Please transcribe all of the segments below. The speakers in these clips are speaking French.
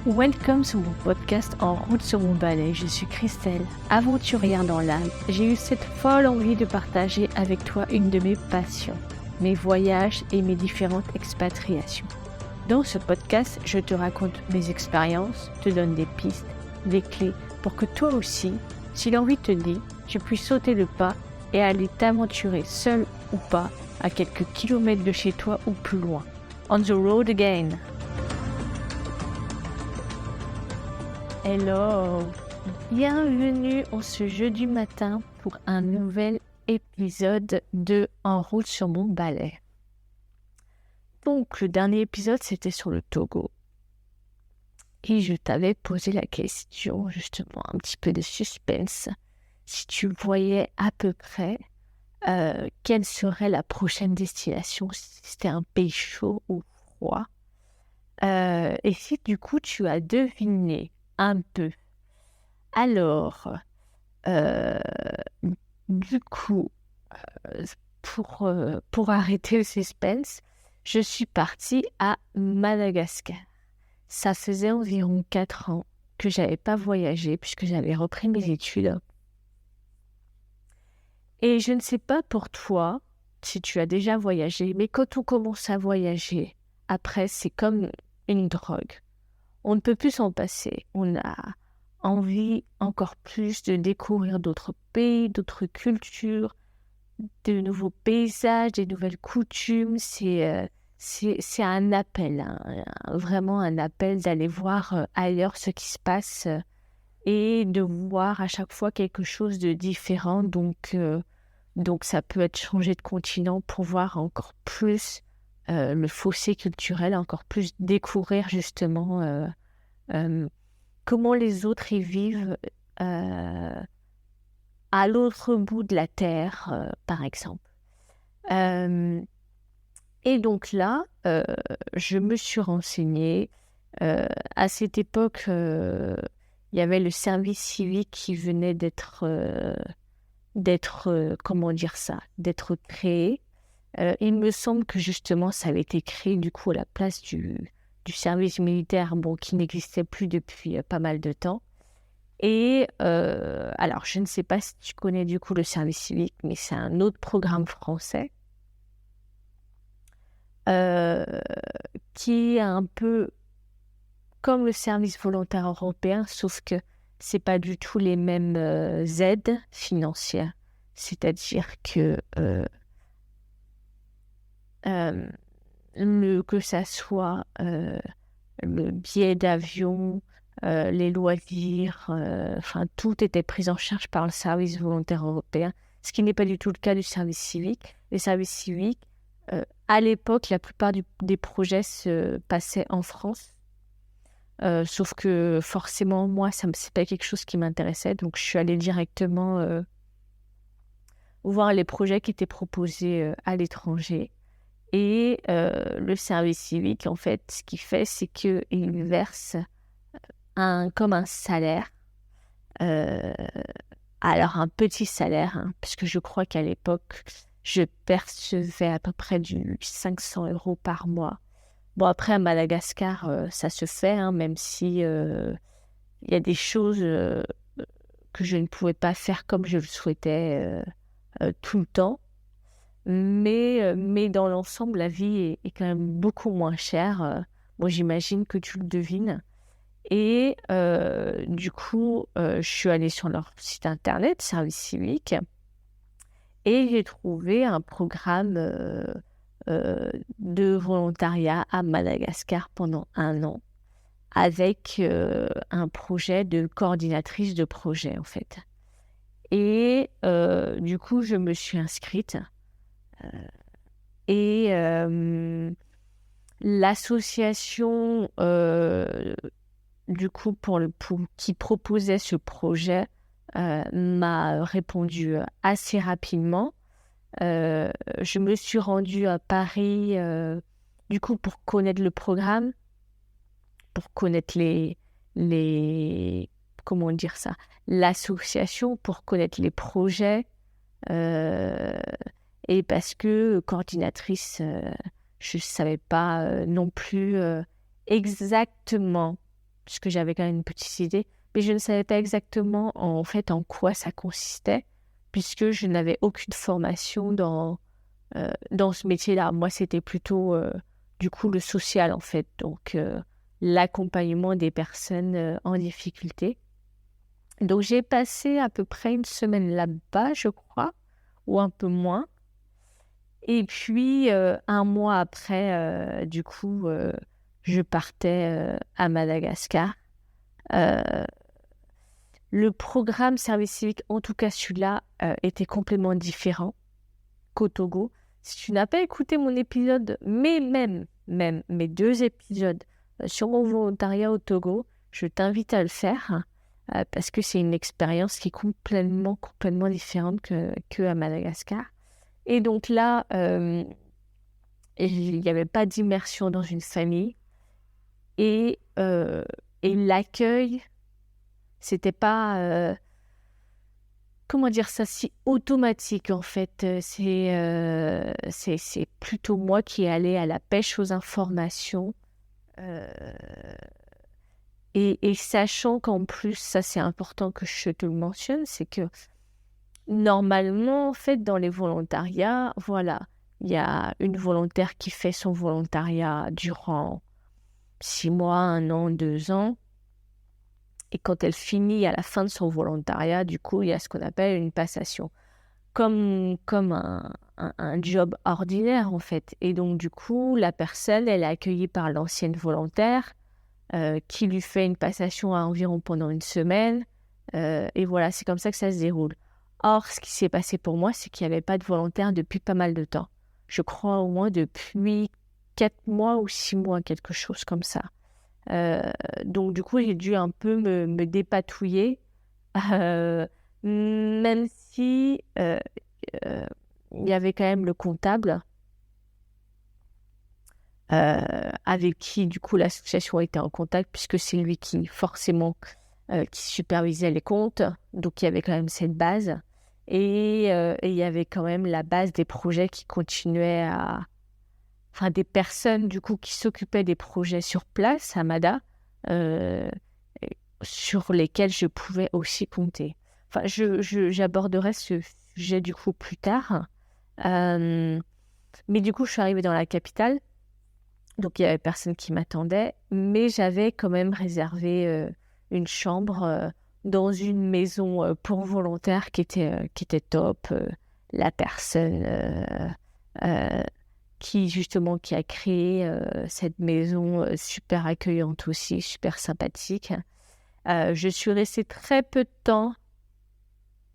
Welcome sur mon podcast En route sur mon balai. Je suis Christelle, aventurière dans l'âme. J'ai eu cette folle envie de partager avec toi une de mes passions, mes voyages et mes différentes expatriations. Dans ce podcast, je te raconte mes expériences, te donne des pistes, des clés pour que toi aussi, si l'envie te dit, tu puisses sauter le pas et aller t'aventurer seul ou pas à quelques kilomètres de chez toi ou plus loin. On the road again. Hello, bienvenue en ce jeudi matin pour un nouvel épisode de En route sur mon balai. Donc le dernier épisode c'était sur le Togo et je t'avais posé la question, justement un petit peu de suspense, si tu voyais à peu près quelle serait la prochaine destination, si c'était un pays chaud ou froid, et si du coup tu as deviné un peu. Alors, du coup, pour arrêter le suspense, je suis partie à Madagascar. Ça faisait environ 4 ans que j'avais pas voyagé puisque j'avais repris mes études. Et je ne sais pas pour toi si tu as déjà voyagé, mais quand on commence à voyager, après c'est comme une drogue. On ne peut plus s'en passer. On a envie encore plus de découvrir d'autres pays, d'autres cultures, de nouveaux paysages, des nouvelles coutumes. C'est un appel, vraiment un appel d'aller voir ailleurs ce qui se passe et de voir à chaque fois quelque chose de différent. Donc ça peut être changer de continent pour voir encore plus le fossé culturel, encore plus découvrir justement comment les autres y vivent à l'autre bout de la Terre, par exemple. Et donc là, je me suis renseignée. À cette époque, il y avait le service civique qui venait d'être créé. Il me semble que justement, ça avait été créé du coup à la place du service militaire, qui n'existait plus depuis pas mal de temps. Et alors, je ne sais pas si tu connais du coup le service civique, mais c'est un autre programme français qui est un peu comme le service volontaire européen, sauf que c'est pas du tout les mêmes aides financières. C'est-à-dire que que ça soit le billet d'avion, les loisirs, tout était pris en charge par le service volontaire européen, ce qui n'est pas du tout le cas du service civique. Les services civiques, à l'époque, la plupart des projets se passaient en France, sauf que forcément, moi, c'est pas quelque chose qui m'intéressait, donc je suis allée directement voir les projets qui étaient proposés à l'étranger. Et le service civique, en fait, ce qu'il fait, c'est qu'il verse comme un salaire. Alors, un petit salaire, puisque je crois qu'à l'époque, je percevais à peu près du 500 € par mois. Bon, après, à Madagascar, ça se fait, même si il y a des choses que je ne pouvais pas faire comme je le souhaitais tout le temps. Mais dans l'ensemble, la vie est quand même beaucoup moins chère. Moi, j'imagine que tu le devines. Et du coup, je suis allée sur leur site internet, Service civique, et j'ai trouvé un programme de volontariat à Madagascar pendant 1 an, avec un projet de coordinatrice de projet, en fait. Et du coup, je me suis inscrite. Et l'association du coup qui proposait ce projet m'a répondu assez rapidement. Je me suis rendue à Paris du coup pour connaître le programme, pour connaître comment dire ça, l'association, pour connaître les projets. Et parce que coordinatrice, je ne savais pas non plus exactement puisque j'avais quand même une petite idée, mais je ne savais pas exactement en fait en quoi ça consistait, puisque je n'avais aucune formation dans ce métier-là. Moi, c'était plutôt du coup le social en fait, donc l'accompagnement des personnes en difficulté. Donc j'ai passé à peu près une semaine là-bas, je crois, ou un peu moins. Et puis un mois après, du coup, je partais à Madagascar. Euh, le programme service civique, en tout cas celui-là, était complètement différent qu'au Togo. Si tu n'as pas écouté mon épisode, mais même mes 2 épisodes sur mon volontariat au Togo, je t'invite à le faire parce que c'est une expérience qui est complètement différente que à Madagascar. Et donc là, il n'y avait pas d'immersion dans une famille et l'accueil, c'était pas comment dire ça, si automatique en fait. C'est plutôt moi qui allais à la pêche aux informations. euh, et sachant qu'en plus, ça c'est important que je te le mentionne, c'est que normalement, en fait, dans les volontariats, voilà, il y a une volontaire qui fait son volontariat durant 6 mois, 1 an, 2 ans. Et quand elle finit à la fin de son volontariat, du coup, il y a ce qu'on appelle une passation. Comme un job ordinaire, en fait. Et donc, du coup, la personne, elle est accueillie par l'ancienne volontaire qui lui fait une passation à environ pendant une semaine. Et voilà, c'est comme ça que ça se déroule. Or, ce qui s'est passé pour moi, c'est qu'il n'y avait pas de volontaire depuis pas mal de temps. Je crois au moins depuis 4 mois ou 6 mois, quelque chose comme ça. Donc, du coup, j'ai dû un peu me dépatouiller, même si il y avait quand même le comptable avec qui, du coup, l'association était en contact, puisque c'est lui qui, forcément, qui supervisait les comptes. Donc, il y avait quand même cette base. Et il y avait quand même la base des projets qui continuaient à... Enfin, des personnes, du coup, qui s'occupaient des projets sur place, à Mada, euh, sur lesquels je pouvais aussi compter. Enfin, j'aborderai ce sujet, du coup, plus tard. Mais du coup, je suis arrivée dans la capitale. Donc, il n'y avait personne qui m'attendait, mais j'avais quand même réservé une chambre dans une maison pour volontaires qui était top. La personne euh, qui a créé cette maison super accueillante aussi, super sympathique. Je suis restée très peu de temps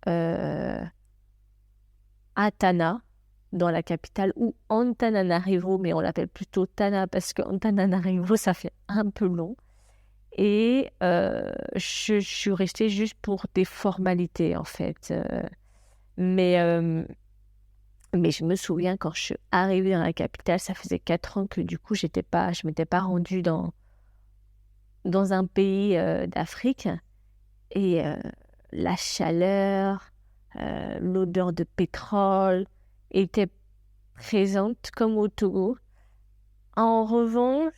à Tana, dans la capitale, ou Antananarivo, mais on l'appelle plutôt Tana parce que Antananarivo, ça fait un peu long. Et je suis restée juste pour des formalités, en fait. Mais, euh, mais je me souviens, quand je suis arrivée dans la capitale, ça faisait 4 ans que du coup, je m'étais pas rendue dans un pays d'Afrique. Et la chaleur, l'odeur de pétrole était présente comme au Togo. En revanche,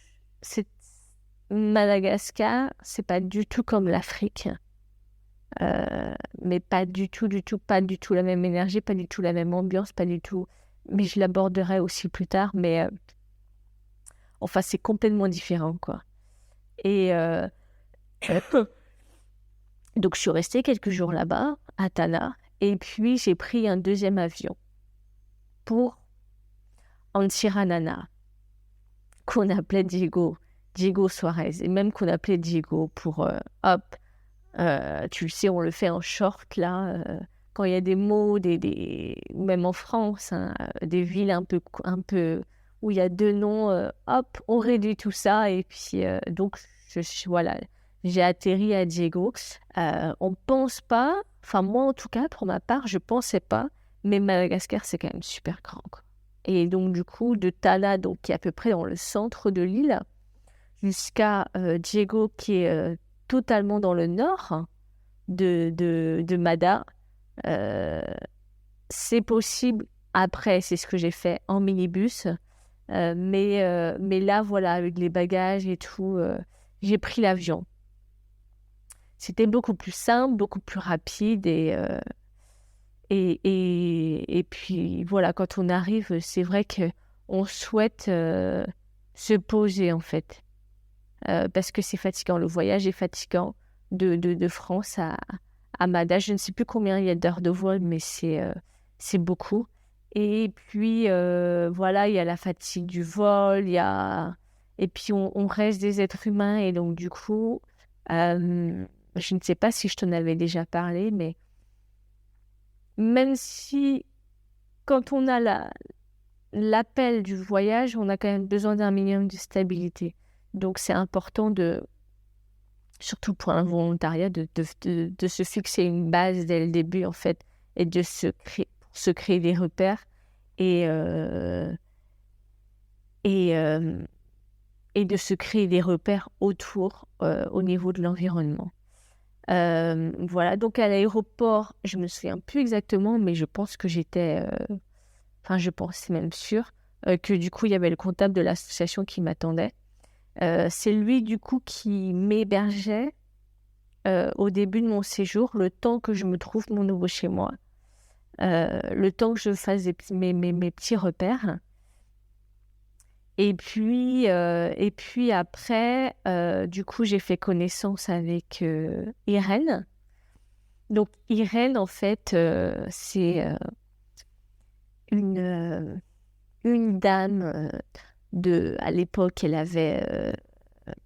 Madagascar, c'est pas du tout comme l'Afrique. Mais pas du tout, pas du tout la même énergie, pas du tout la même ambiance, pas du tout. Mais je l'aborderai aussi plus tard. Mais enfin, c'est complètement différent, quoi. Et donc, je suis restée quelques jours là-bas, à Tana. Et puis, j'ai pris un 2e avion pour Antsiranana, qu'on appelait Diego Suarez, et même qu'on appelait Diego pour hop, tu le sais, on le fait en short là, quand il y a des mots, même en France, hein, des villes un peu où il y a 2 noms, hop, on réduit tout ça, et puis donc voilà, j'ai atterri à Diego. On pense pas, enfin moi en tout cas, pour ma part, je pensais pas, mais Madagascar c'est quand même super grand, quoi. Et donc, du coup, de Tala, donc, qui est à peu près dans le centre de l'île, jusqu'à Diego, qui est totalement dans le nord de Mada, euh, c'est possible. Après, c'est ce que j'ai fait en minibus. Mais là, voilà, avec les bagages et tout, j'ai pris l'avion. c'était beaucoup plus simple, beaucoup plus rapide et puis voilà, quand on arrive, c'est vrai qu'on souhaite se poser en fait, parce que c'est fatigant. Le voyage est fatigant de France à Mada. Je ne sais plus combien il y a d'heures de vol, mais c'est beaucoup. Et puis voilà, il y a la fatigue du vol, et puis on reste des êtres humains et donc du coup, je ne sais pas si je t'en avais déjà parlé, mais même si quand on a l'appel du voyage, on a quand même besoin d'un minimum de stabilité. Donc c'est important surtout pour un volontariat, de se fixer une base dès le début en fait et de se créer des repères et, euh, et, euh, et de se créer des repères autour au niveau de l'environnement. Voilà, donc à l'aéroport, je me souviens plus exactement, mais je pense que je pense, c'est même sûr, que du coup, il y avait le comptable de l'association qui m'attendait. C'est lui, du coup, qui m'hébergeait au début de mon séjour, le temps que je me trouve mon nouveau chez moi, le temps que je fasse mes petits repères. Et puis après, du coup, j'ai fait connaissance avec Irène. Donc, Irène, en fait, c'est une dame à l'époque, elle avait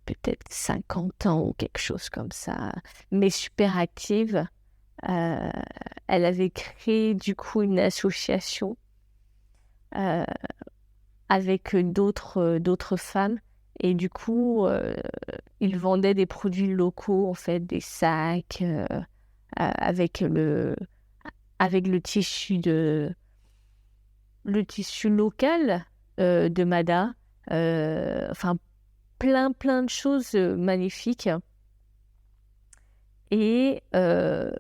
peut-être 50 ans ou quelque chose comme ça, mais super active. Euh, Elle avait créé, du coup, une association euh, avec d'autres femmes. Et du coup, ils vendaient des produits locaux, en fait, des sacs avec le tissu local de Mada. Enfin, plein de choses magnifiques. Et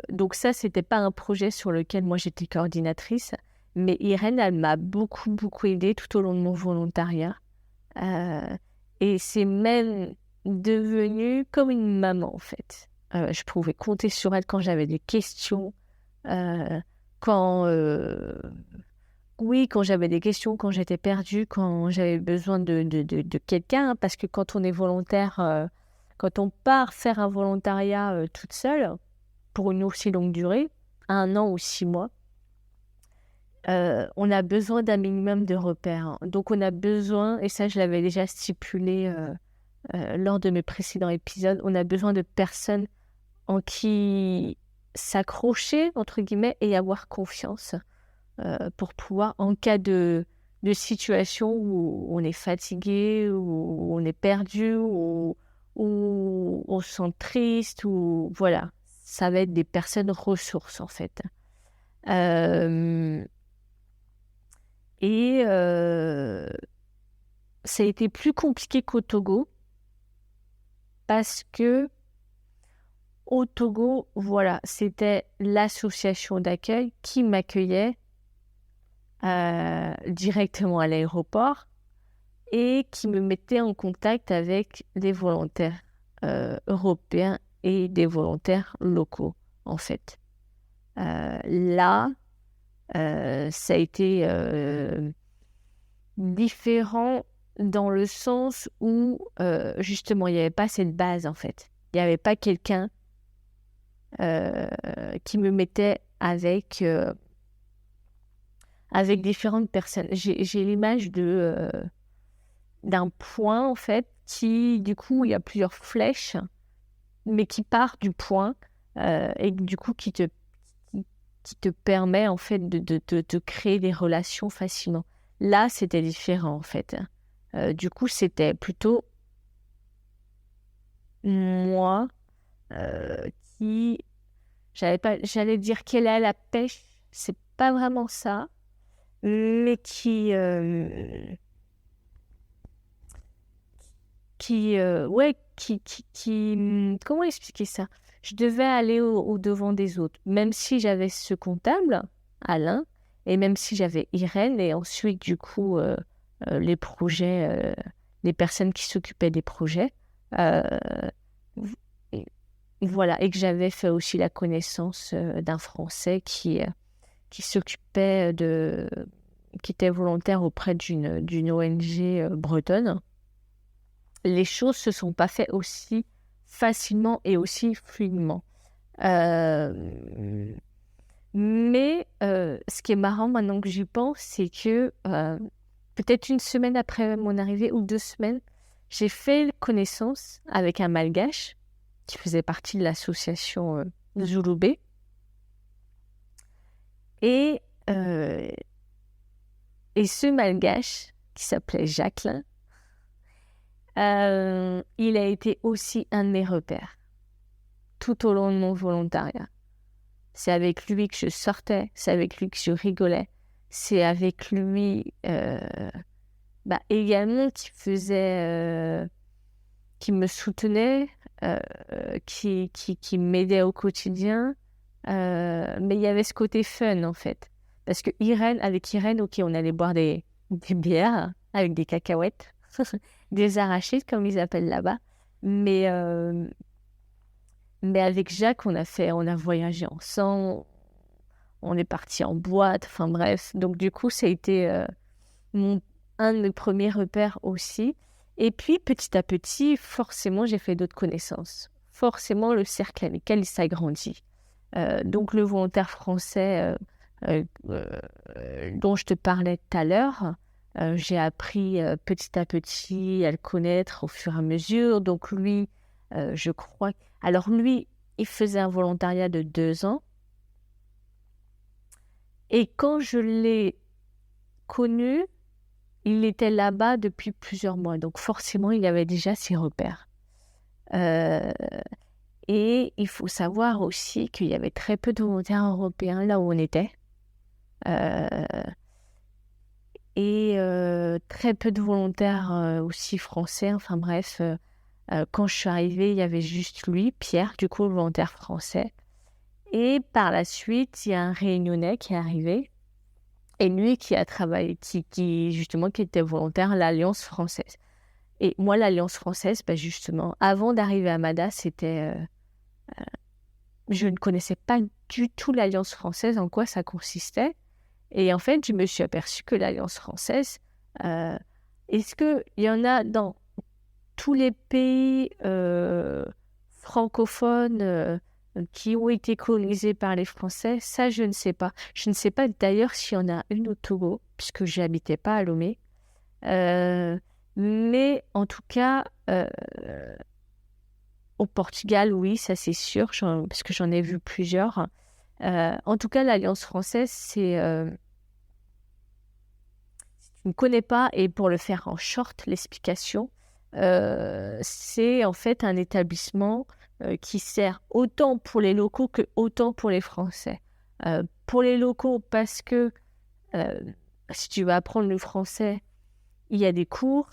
donc ça, c'était pas un projet sur lequel moi j'étais coordinatrice, mais Irène, elle m'a beaucoup aidée tout au long de mon volontariat. Et c'est même devenu comme une maman, en fait. Je pouvais compter sur elle quand j'avais des questions, euh, quand, quand j'avais des questions, quand j'étais perdue, quand j'avais besoin de quelqu'un, hein, parce que quand on est volontaire, quand on part faire un volontariat toute seule, pour une aussi longue durée, 1 an ou 6 mois, on a besoin d'un minimum de repères, hein. Donc on a besoin, et ça je l'avais déjà stipulé lors de mes précédents épisodes, on a besoin de personnes en qui s'accrocher, entre guillemets, et avoir confiance pour pouvoir, en cas de situation où on est fatigué, où on est perdu, où on se sent triste, ou voilà, ça va être des personnes ressources en fait. Euh, et ça a été plus compliqué qu'au Togo parce que au Togo, voilà, c'était l'association d'accueil qui m'accueillait directement à l'aéroport et qui me mettait en contact avec des volontaires européens et des volontaires locaux, en fait. Là, ça a été différent dans le sens où, justement, il n'y avait pas cette base, en fait. Il n'y avait pas quelqu'un qui me mettait avec différentes personnes. J'ai l'image d'un point, en fait, qui, du coup, il y a plusieurs flèches, mais qui part du point et du coup, qui te permet, en fait, de créer des relations facilement. Là, c'était différent, en fait. Du coup, c'était plutôt moi qui... J'allais dire qu'elle a la pêche, c'est pas vraiment ça, mais comment expliquer ça? Je devais aller au devant des autres, même si j'avais ce comptable, Alain, et même si j'avais Irène, et ensuite, du coup, les projets, les personnes qui s'occupaient des projets. Euh, voilà, et que j'avais fait aussi la connaissance d'un Français qui s'occupait qui était volontaire auprès d'une ONG bretonne. Les choses se sont pas faites aussi facilement et aussi fluidement. Euh, mais ce qui est marrant maintenant que j'y pense, c'est que peut-être une semaine après mon arrivée ou 2 semaines, j'ai fait connaissance avec un Malgache qui faisait partie de l'association Zulubé. Et, euh, et ce Malgache, qui s'appelait Jacqueline, il a été aussi un de mes repères tout au long de mon volontariat. C'est avec lui que je sortais, c'est avec lui que je rigolais, c'est avec lui également qui me soutenait, qui m'aidait au quotidien. Mais il y avait ce côté fun en fait. Parce que avec Irène, ok, on allait boire des bières avec des cacahuètes, des arachides comme ils appellent là-bas. Mais, mais avec Jacques, on a voyagé ensemble, on est parti en boîte, enfin bref. Donc du coup, ça a été un de mes premiers repères aussi. Et puis, petit à petit, forcément, j'ai fait d'autres connaissances. Forcément, le cercle amical, il s'agrandit. Donc, le volontaire français dont je te parlais tout à l'heure, j'ai appris petit à petit à le connaître au fur et à mesure. Donc, lui, je crois... Alors, lui, il faisait un volontariat de 2 ans. Et quand je l'ai connu, il était là-bas depuis plusieurs mois. Donc, forcément, il avait déjà ses repères. Et il faut savoir aussi qu'il y avait très peu de volontaires européens là où on était. Et très peu de volontaires aussi français. Enfin bref, quand je suis arrivée, il y avait juste lui, Pierre, du coup, le volontaire français. Et par la suite, il y a un Réunionnais qui est arrivé. Et lui qui a travaillé, justement, qui était volontaire à l'Alliance française. Et moi, l'Alliance française, justement, avant d'arriver à Mada, je ne connaissais pas du tout l'Alliance française, en quoi ça consistait. Et en fait, je me suis aperçue que l'Alliance française, est-ce qu'il y en a dans tous les pays francophones qui ont été colonisés par les Français? Ça, je ne sais pas. Je ne sais pas d'ailleurs s'il y en a une au Togo, puisque je n'habitais pas à Lomé. Mais en tout cas, au Portugal, oui, ça c'est sûr, parce que j'en ai vu plusieurs. En tout cas, l'Alliance française, si tu ne connais pas, et pour le faire en short, l'explication, c'est en fait un établissement qui sert autant pour les locaux que autant pour les Français. Pour les locaux, parce que si tu veux apprendre le français, il y a des cours.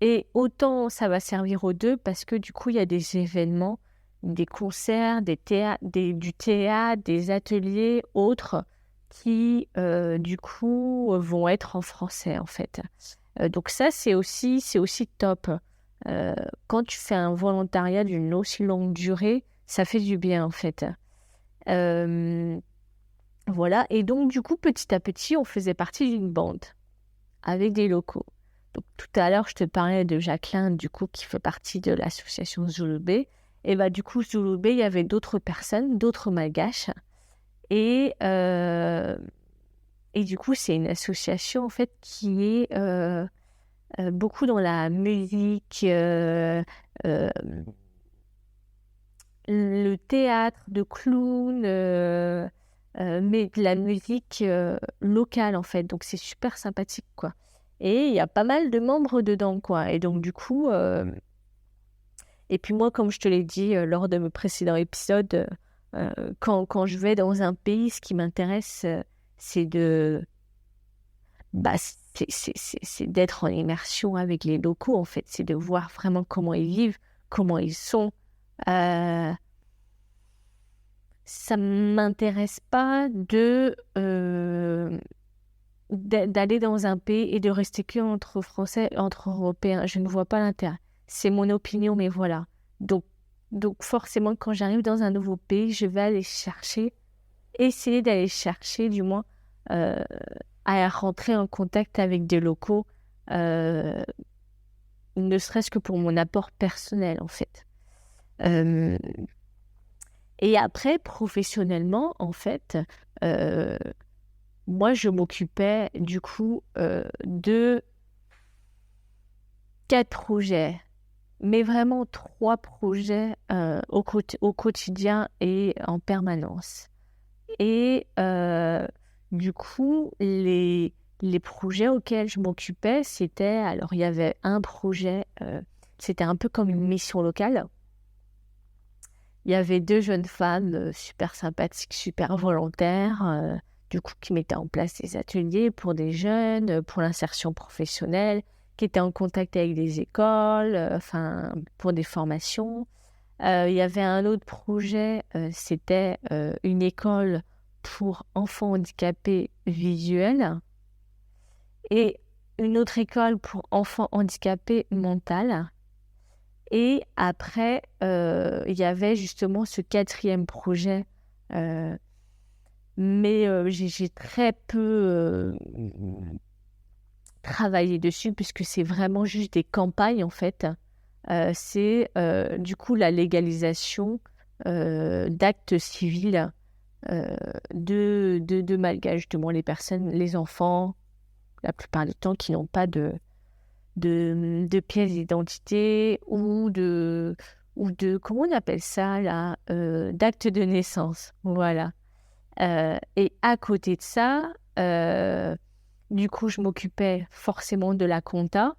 Et autant ça va servir aux deux parce que du coup, il y a des événements, des concerts, du théâtre, des ateliers, autres qui, du coup, vont être en français, en fait. Donc ça, c'est aussi top. Quand tu fais un volontariat d'une aussi longue durée, ça fait du bien, en fait. Voilà. Et donc, du coup, petit à petit, on faisait partie d'une bande avec des locaux. Donc, tout à l'heure, je te parlais de Jacqueline, du coup, qui fait partie de l'association Zulubé. Et du coup, Zulubé, il y avait d'autres personnes, d'autres malgaches. Et du coup, c'est une association, en fait, qui est beaucoup dans la musique, le théâtre de clown, mais de la musique locale, en fait. Donc, c'est super sympathique, quoi. Et il y a pas mal de membres dedans, quoi. Et donc, du coup... Et puis moi, comme je te l'ai dit lors de mes précédents épisodes, quand je vais dans un pays, ce qui m'intéresse, c'est c'est d'être en immersion avec les locaux, en fait. C'est de voir vraiment comment ils vivent, comment ils sont. Ça ne m'intéresse pas d'aller dans un pays et de rester que entre Français, entre Européens. Je ne vois pas l'intérêt. C'est mon opinion, mais voilà. Donc, Donc forcément, quand j'arrive dans un nouveau pays, je vais essayer d'aller chercher du moins à rentrer en contact avec des locaux, ne serait-ce que pour mon apport personnel en fait. Et après, professionnellement, en fait, moi, je m'occupais du coup de 4 projets, mais vraiment 3 projets au quotidien et en permanence. Et du coup, les projets auxquels je m'occupais, alors il y avait un projet, c'était un peu comme une mission locale. Il y avait 2 jeunes femmes super sympathiques, super volontaires, du coup, qui mettaient en place des ateliers pour des jeunes, pour l'insertion professionnelle, qui étaient en contact avec des écoles, pour des formations. Il y avait un autre projet, c'était une école pour enfants handicapés visuels et une autre école pour enfants handicapés mentaux. Et après, il y avait justement ce 4e projet, mais j'ai très peu travaillé dessus puisque c'est vraiment juste des campagnes en fait. C'est du coup la légalisation d'actes civils de malgaches, du moins les personnes, les enfants, la plupart du temps, qui n'ont pas de pièces d'identité ou de comment on appelle ça là, d'acte de naissance, voilà. Et à côté de ça, du coup, je m'occupais forcément de la compta.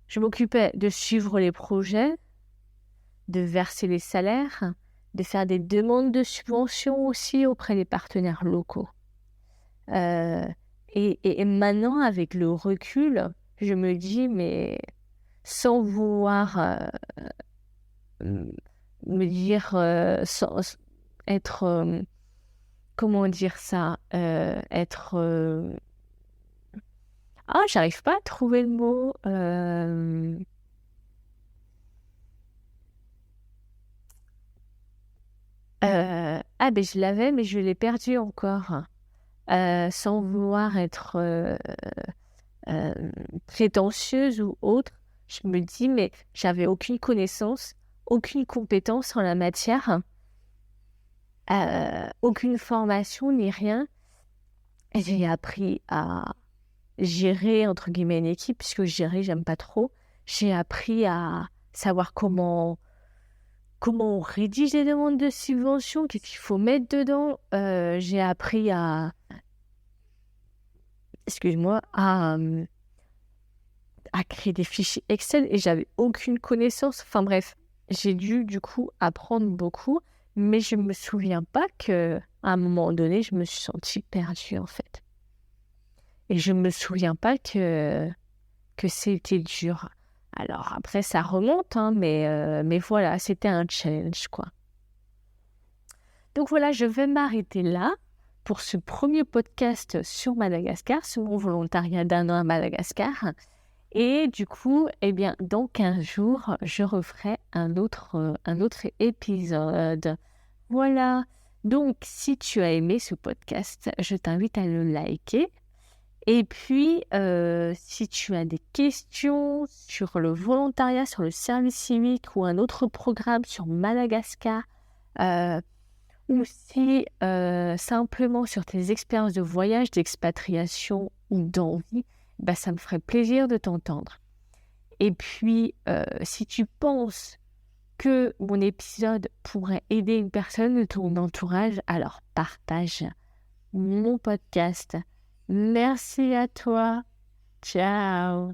Je m'occupais de suivre les projets, de verser les salaires, de faire des demandes de subventions aussi auprès des partenaires locaux. Et maintenant, avec le recul, je me dis, mais sans vouloir me dire, sans être, comment dire ça, j'arrive pas à trouver le mot. Ben je l'avais, mais je l'ai perdu encore. Sans vouloir être prétentieuse ou autre, je me dis, mais j'avais aucune connaissance, aucune compétence en la matière, aucune formation ni rien. J'ai appris à gérer, entre guillemets, une équipe, puisque gérer, j'aime pas trop. J'ai appris à savoir comment on rédige des demandes de subvention, qu'est-ce qu'il faut mettre dedans. J'ai appris à créer des fichiers Excel et j'avais aucune connaissance. Enfin bref, j'ai dû du coup apprendre beaucoup, mais je me souviens pas qu'à un moment donné, je me suis sentie perdue en fait. Et je me souviens pas que c'était dur. Alors après, ça remonte, hein, mais voilà, c'était un challenge, quoi. Donc voilà, je vais m'arrêter là pour ce premier podcast sur Madagascar, sur mon volontariat d'1 an à Madagascar. Et du coup, dans 15 jours, je referai un autre épisode. Voilà. Donc, si tu as aimé ce podcast, je t'invite à le liker. Et puis, si tu as des questions sur le volontariat, sur le service civique ou un autre programme sur Madagascar, ou si simplement sur tes expériences de voyage, d'expatriation ou d'envie, ça me ferait plaisir de t'entendre. Et puis, si tu penses que mon épisode pourrait aider une personne de ton entourage, alors partage mon podcast. Merci à toi. Ciao.